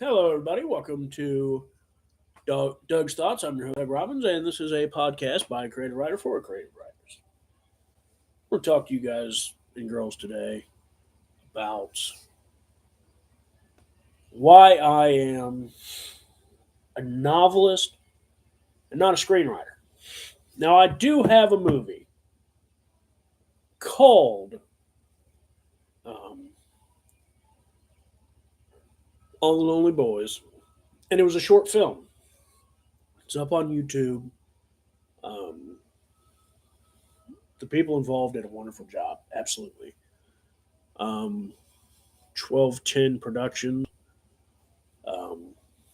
Hello, everybody. Welcome to Doug's Thoughts. I'm your host, Doug Robbins, and this is a podcast by a creative writer for creative writers. We're going to talk to you guys and girls today about why I am a novelist and not a screenwriter. Now, I do have a movie called um, All the Lonely Boys, and it was a short film. It's up on YouTube. Um, the people involved did a wonderful job, absolutely. 1210 Productions. Um,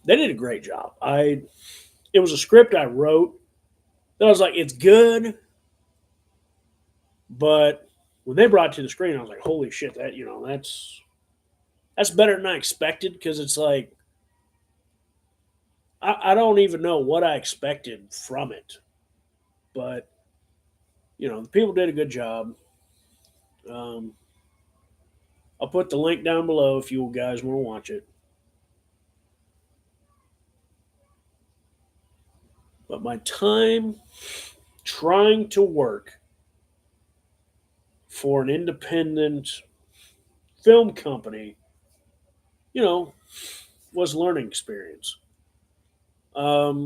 they did a great job. It was a script I wrote that I was like, it's good, but when they brought it to the screen, I was like, holy shit, that's better than I expected because it's like I don't even know what I expected from it, but the people did a good job. Um, I'll put the link down below if you guys want to watch it. But my time trying to work for an independent film company, you know, was a learning experience. I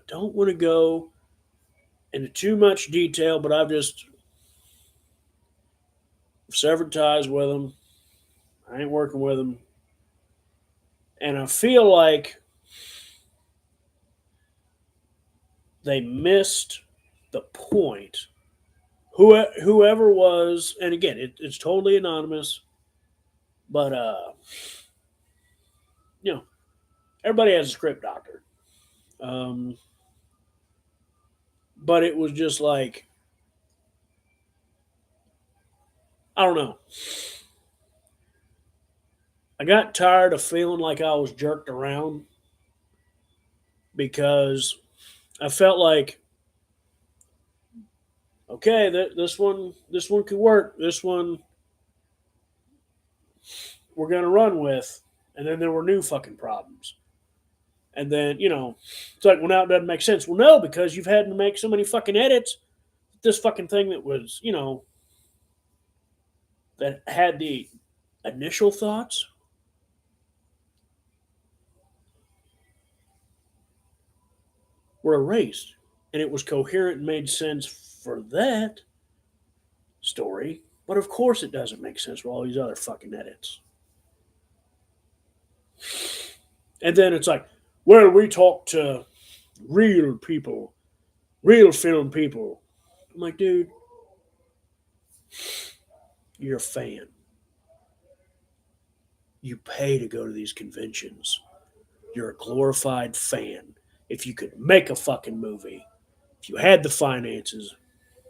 don't want to go into too much detail, but I've just severed ties with them. I ain't working with them. And I feel like they missed the point. Whoever was, and again, it's totally anonymous, but, you know, everybody has a script doctor. Um, but it was just like, I don't know. I got tired of feeling like I was jerked around because I felt like, okay, this one could work. This one we're gonna run with, and then there were new fucking problems. And then it's like, well, now it doesn't make sense. Well, no, because you've had to make so many fucking edits. This fucking thing that was that had the initial thoughts were erased, and it was coherent and made sense for that story. But of course, it doesn't make sense with all these other fucking edits. And then it's like, well, we talk to real people, real film people. I'm like, dude, you're a fan. You pay to go to these conventions. You're a glorified fan. If you could make a fucking movie, if you had the finances,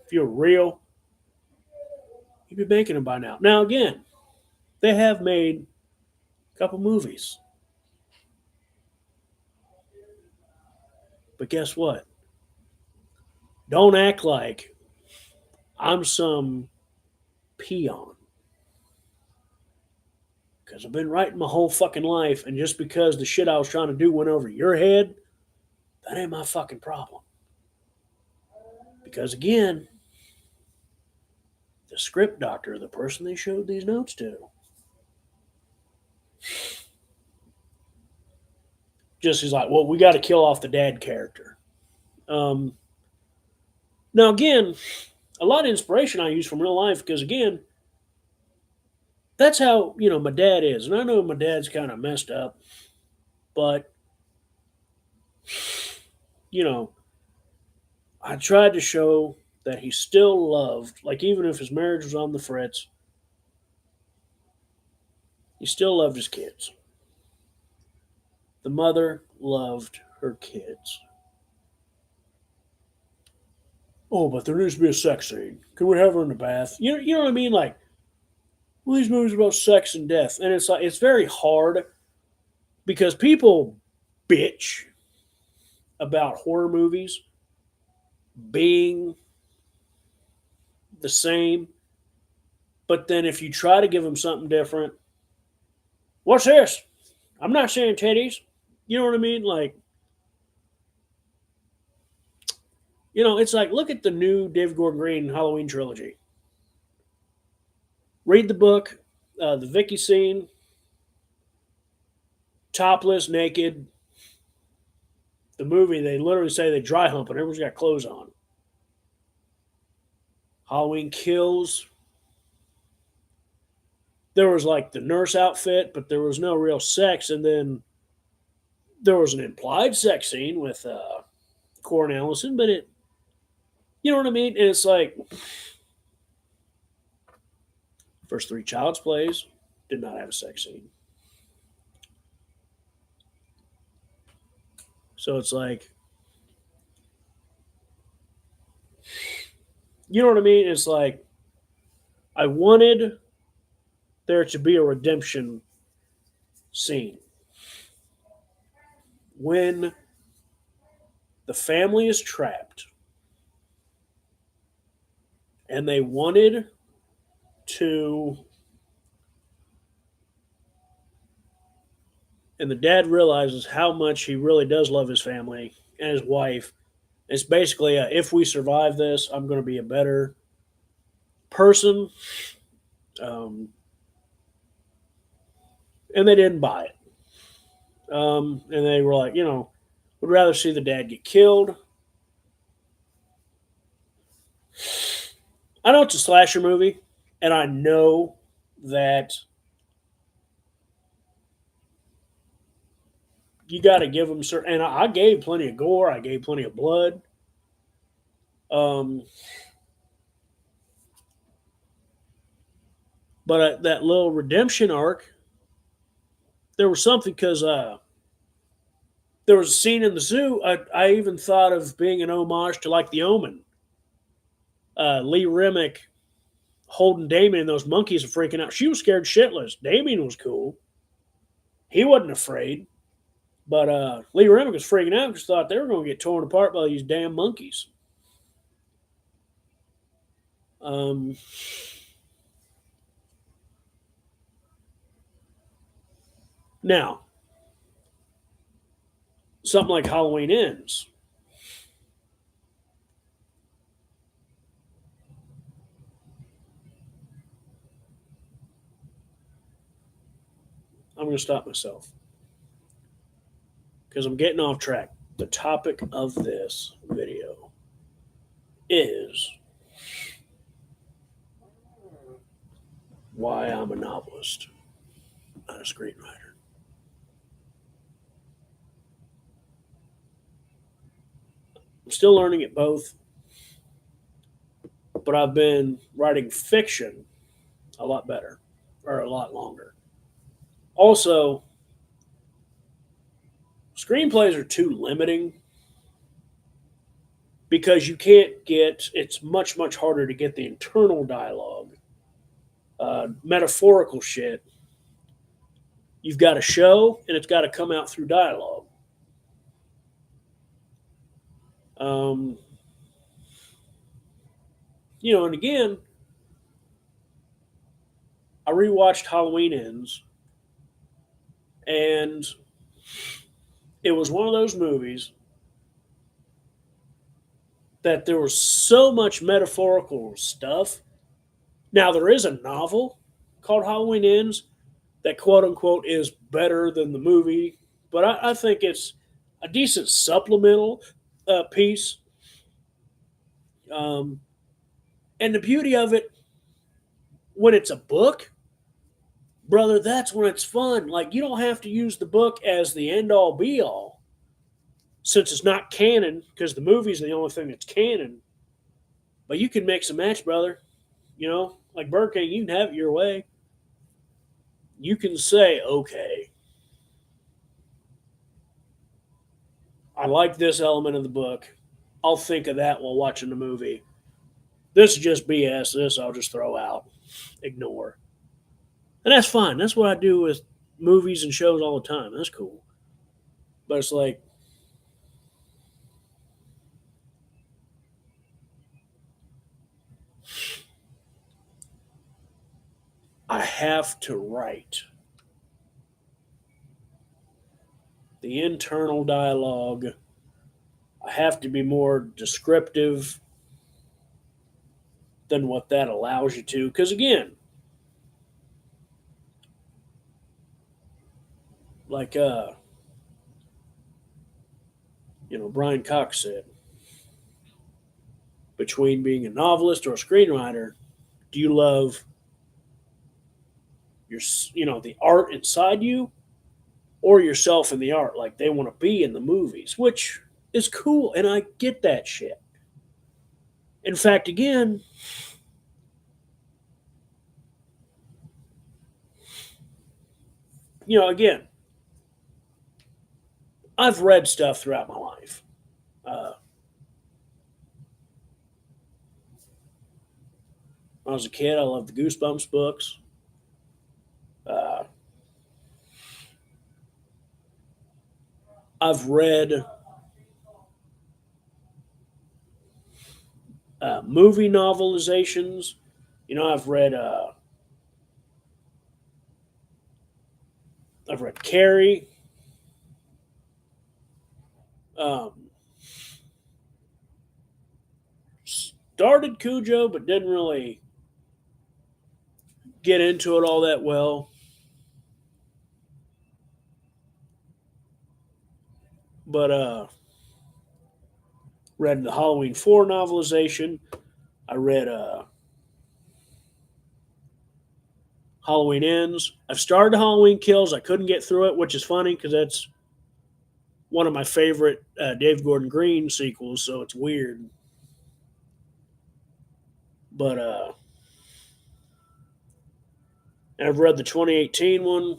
if you're real, you'd be making them by now. Now, again, they have made a couple movies. But guess what? Don't act like I'm some peon. Because I've been writing my whole fucking life, and just because the shit I was trying to do went over your head, that ain't my fucking problem. Because again, the script doctor, the person they showed these notes to, just is like, well, we got to kill off the dad character. Um, Now, again, a lot of inspiration I use from real life because, again, that's how, my dad is. And I know my dad's kind of messed up, but, you know, I tried to show that he still loved, like, even if his marriage was on the fritz, he still loved his kids. The mother loved her kids. Oh, but there needs to be a sex scene. Can we have her in the bath? You know what I mean? Like, well, these movies are about sex and death, and it's like it's very hard because people bitch about horror movies being the same, but then if you try to give them something different, what's this? I'm not saying titties. You know what I mean? Like, it's like look at the new David Gordon Green Halloween trilogy. Read the book, the Vicky scene, topless, naked. The movie, they literally say they dry hump and everyone's got clothes on. Halloween Kills. There was like the nurse outfit, but there was no real sex. And then there was an implied sex scene with Corn Ellison, but you know what I mean? And it's like first three Child's Plays did not have a sex scene. So it's like, you know what I mean? It's like I wanted there to be a redemption scene when the family is trapped and they wanted to, and the dad realizes how much he really does love his family and his wife. It's basically if we survive this, I'm going to be a better person. Um, and they didn't buy it. And they were like, would rather see the dad get killed. I know it's a slasher movie, and I know that you got to give them certain. And I gave plenty of gore. I gave plenty of blood. Um, but that little redemption arc, there was something because there was a scene in the zoo. I even thought of being an homage to like The Omen. Lee Remick holding Damien and those monkeys are freaking out. She was scared shitless. Damien was cool. He wasn't afraid. But Lee Remick was freaking out because thought they were going to get torn apart by these damn monkeys. Um, Now, something like Halloween Ends. I'm going to stop myself because I'm getting off track. The topic of this video is why I'm a novelist, not a screenwriter. I'm still learning at both, but I've been writing fiction a lot better or a lot longer. Also, screenplays are too limiting because you can't get, it's much harder to get the internal dialogue, metaphorical shit. You've got to show and it's got to come out through dialogue. Um, and again, I rewatched Halloween Ends, and it was one of those movies that there was so much metaphorical stuff. Now, there is a novel called Halloween Ends that quote unquote is better than the movie, but I think it's a decent supplemental piece. Um, and the beauty of it, when it's a book, brother, that's when it's fun. Like, you don't have to use the book as the end all be all since it's not canon, because the movie's the only thing that's canon. But you can mix and match, brother. Like Burger King, you can have it your way. You can say, okay, I like this element of the book. I'll think of that while watching the movie. This is just BS. This I'll just throw out, ignore. And that's fine. That's what I do with movies and shows all the time. That's cool. But it's like, I have to write the internal dialogue. I have to be more descriptive than what that allows you to. Because again, like Brian Cox said, between being a novelist or a screenwriter, do you love your the art inside you or yourself in the art? Like they want to be in the movies, which is cool, and I get that shit. In fact, again, again, I've read stuff throughout my life. Uh, when I was a kid, I loved the Goosebumps books. Uh, I've read movie novelizations. I've read Carrie. Um, Started Cujo, but didn't really get into it all that well. But read the Halloween 4 novelization. I read Halloween Ends. I've started Halloween Kills. I couldn't get through it, which is funny because that's one of my favorite Dave Gordon Green sequels, so it's weird. But and I've read the 2018 one.